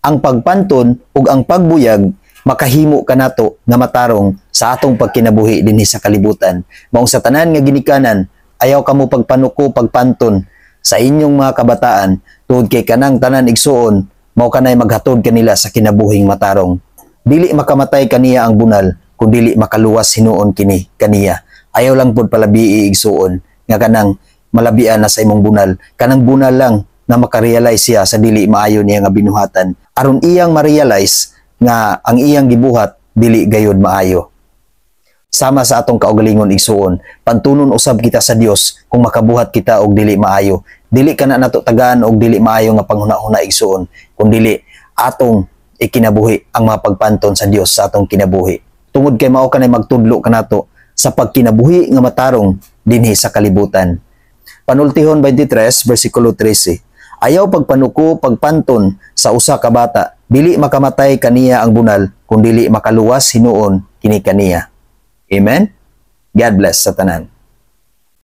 ang pagpanton ug ang pagbuyag makahimo kanato nga matarong sa atong pagkinabuhi dinhi sa kalibutan. Maong sa tanan nga ginikanan, ayaw kamo pagpanuko pagpanton sa inyong mga kabataan tungod kay kanang tanan igsuon mao kanay maghatod kanila sa kinabuhing matarong. Dili makamatay kaniya ang bunal kun dili makaluwas hinuon kini kaniya. Ayaw lang pud palabii igsuon nga kanang malabian na sa imong bunal. Kanang bunal lang na makarealize siya sa dili maayo niya nga binuhatan aron iyang ma-realize nga ang iyang gibuhat dili gayud maayo. Sama sa atong kaugalingon igsuon, pantunon usab kita sa Dios kung makabuhat kita og dili maayo. Dili kana nato tagaan og dili maayo nga panghuna-huna igsuon, kun dili atong ikinabuhi ang mga pagpanton sa Dios sa atong kinabuhi. Tungod kay mao kanay magtudlo kanato sa pagkinabuhi nga matarong dinhi sa kalibutan. Panultihon 23 bersikulo 13. Ayaw pagpanuko pagpanton sa usa ka bata, dili makamatay kaniya ang bunal kun dili makaluwas hinuon kini kaniya. Amen. God bless sa tanan.